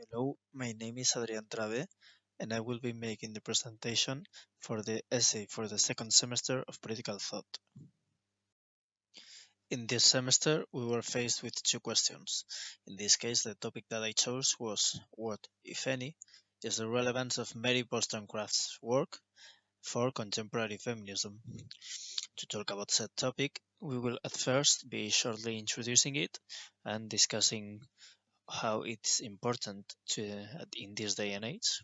Hello, my name is Adrian Travé, and I will be making the presentation for the essay for the second semester of Political Thought. In this semester, we were faced with two questions. In this case, the topic that I chose was what, if any, is the relevance of Mary Wollstonecraft's work for contemporary feminism. To talk about said topic, we will at first be shortly introducing it and discussing how it's important in this day and age.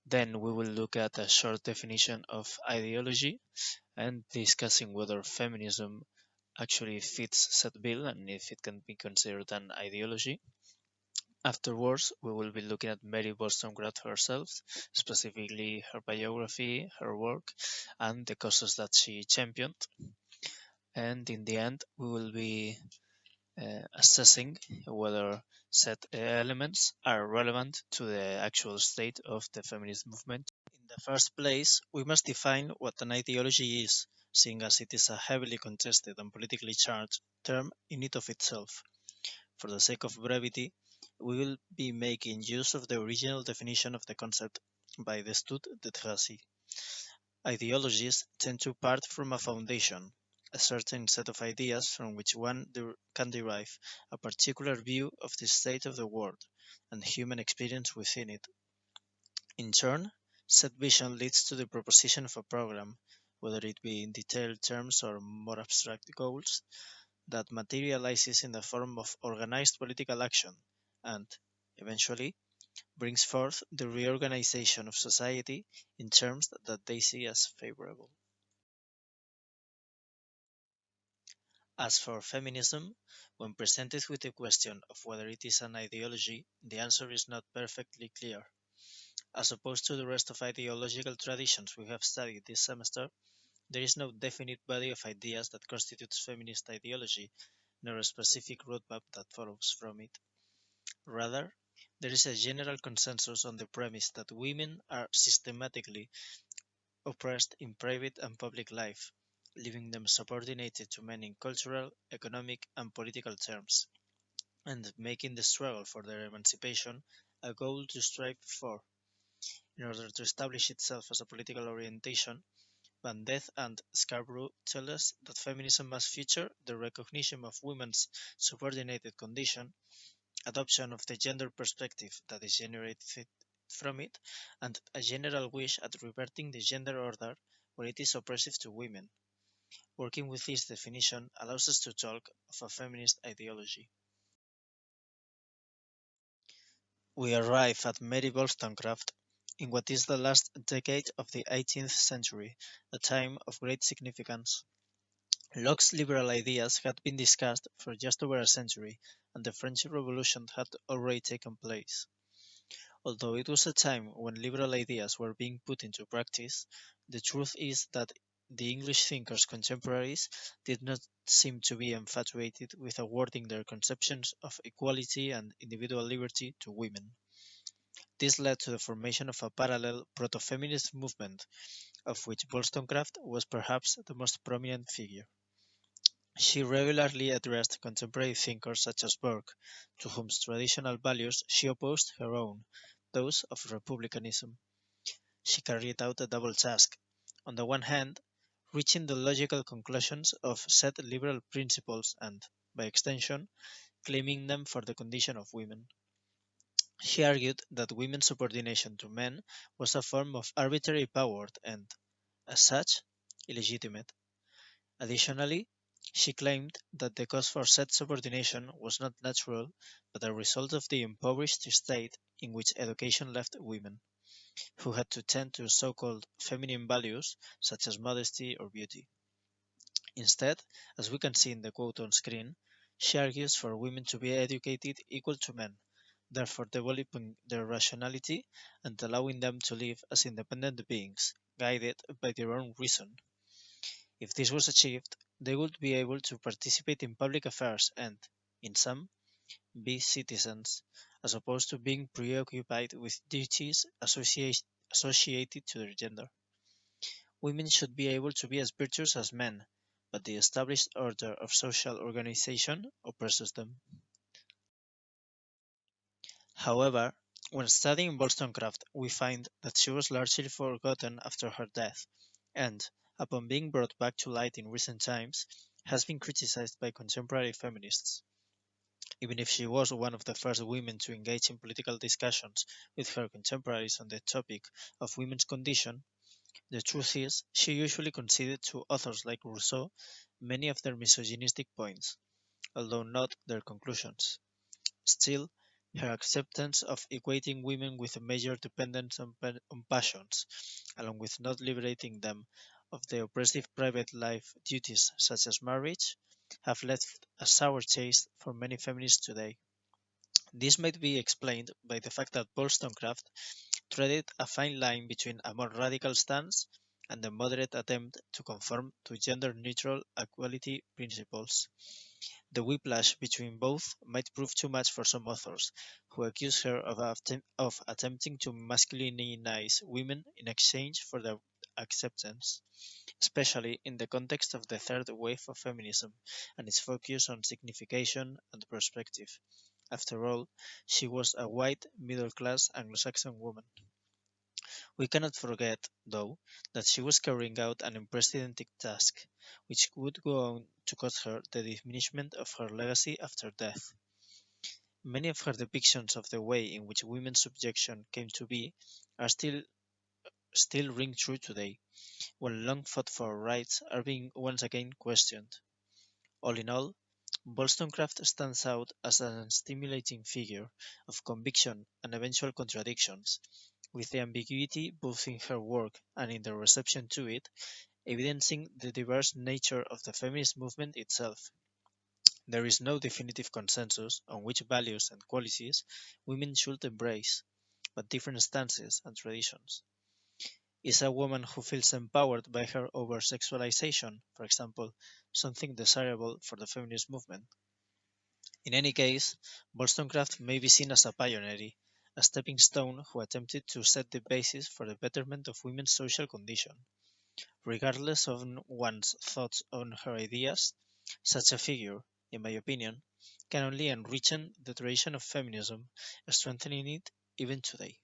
Then we will look at a short definition of ideology and discussing whether feminism actually fits said bill and if it can be considered an ideology. Afterwards, we will be looking at Mary Wollstonecraft herself, specifically her biography, her work, and the causes that she championed. And in the end, we will be assessing whether set elements are relevant to the actual state of the feminist movement. In the first place, we must define what an ideology is, seeing as it is a heavily contested and politically charged term in it of itself. For the sake of brevity, we will be making use of the original definition of the concept by the Stud de Tracy. Ideologies tend to part from a foundation, a certain set of ideas from which one can derive a particular view of the state of the world and human experience within it. In turn, said vision leads to the proposition of a program, whether it be in detailed terms or more abstract goals, that materializes in the form of organized political action and, eventually, brings forth the reorganization of society in terms that they see as favorable. As for feminism, when presented with the question of whether it is an ideology, the answer is not perfectly clear. As opposed to the rest of ideological traditions we have studied this semester, there is no definite body of ideas that constitutes feminist ideology, nor a specific roadmap that follows from it. Rather, there is a general consensus on the premise that women are systematically oppressed in private and public life, leaving them subordinated to men in cultural, economic, and political terms, and making the struggle for their emancipation a goal to strive for. In order to establish itself as a political orientation, Van Deth and Scarborough tell us that feminism must feature the recognition of women's subordinated condition, adoption of the gender perspective that is generated from it, and a general wish at reverting the gender order where it is oppressive to women. Working with this definition allows us to talk of a feminist ideology. We arrive at Mary Wollstonecraft in what is the last decade of the 18th century, a time of great significance. Locke's liberal ideas had been discussed for just over a century, and the French Revolution had already taken place. Although it was a time when liberal ideas were being put into practice, the truth is that the English thinkers' contemporaries did not seem to be infatuated with awarding their conceptions of equality and individual liberty to women. This led to the formation of a parallel proto-feminist movement, of which Wollstonecraft was perhaps the most prominent figure. She regularly addressed contemporary thinkers such as Burke, to whose traditional values she opposed her own, those of republicanism. She carried out a double task: on the one hand, reaching the logical conclusions of said liberal principles and, by extension, claiming them for the condition of women. She argued that women's subordination to men was a form of arbitrary power and, as such, illegitimate. Additionally, she claimed that the cause for said subordination was not natural, but a result of the impoverished state in which education left women, who had to tend to so-called feminine values such as modesty or beauty. Instead, as we can see in the quote on screen, she argues for women to be educated equal to men, therefore developing their rationality and allowing them to live as independent beings, guided by their own reason. If this was achieved, they would be able to participate in public affairs and, in sum, be citizens, as opposed to being preoccupied with duties associated to their gender. Women should be able to be as virtuous as men, but the established order of social organization oppresses them. However, when studying Wollstonecraft, we find that she was largely forgotten after her death, and, upon being brought back to light in recent times, has been criticized by contemporary feminists. Even if she was one of the first women to engage in political discussions with her contemporaries on the topic of women's condition, the truth is she usually conceded to authors like Rousseau many of their misogynistic points, although not their conclusions. Still, her acceptance of equating women with a major dependence on passions, along with not liberating them of the oppressive private life duties such as marriage, have left a sour taste for many feminists today. This might be explained by the fact that Wollstonecraft treaded a fine line between a more radical stance and a moderate attempt to conform to gender-neutral equality principles. The whiplash between both might prove too much for some authors, who accuse her of attempting to masculinize women in exchange for their acceptance, especially in the context of the third wave of feminism and its focus on signification and perspective. After all, she was a white, middle-class Anglo-Saxon woman. We cannot forget, though, that she was carrying out an unprecedented task, which would go on to cost her the diminishment of her legacy after death. Many of her depictions of the way in which women's subjection came to be are still ring true today, when long fought for rights are being once again questioned. All in all, Wollstonecraft stands out as a stimulating figure of conviction and eventual contradictions, with the ambiguity both in her work and in the reception to it, evidencing the diverse nature of the feminist movement itself. There is no definitive consensus on which values and qualities women should embrace, but different stances and traditions. Is a woman who feels empowered by her over-sexualization, for example, something desirable for the feminist movement? In any case, Wollstonecraft may be seen as a pioneer, a stepping stone who attempted to set the basis for the betterment of women's social condition. Regardless of one's thoughts on her ideas, such a figure, in my opinion, can only enrich the tradition of feminism, strengthening it even today.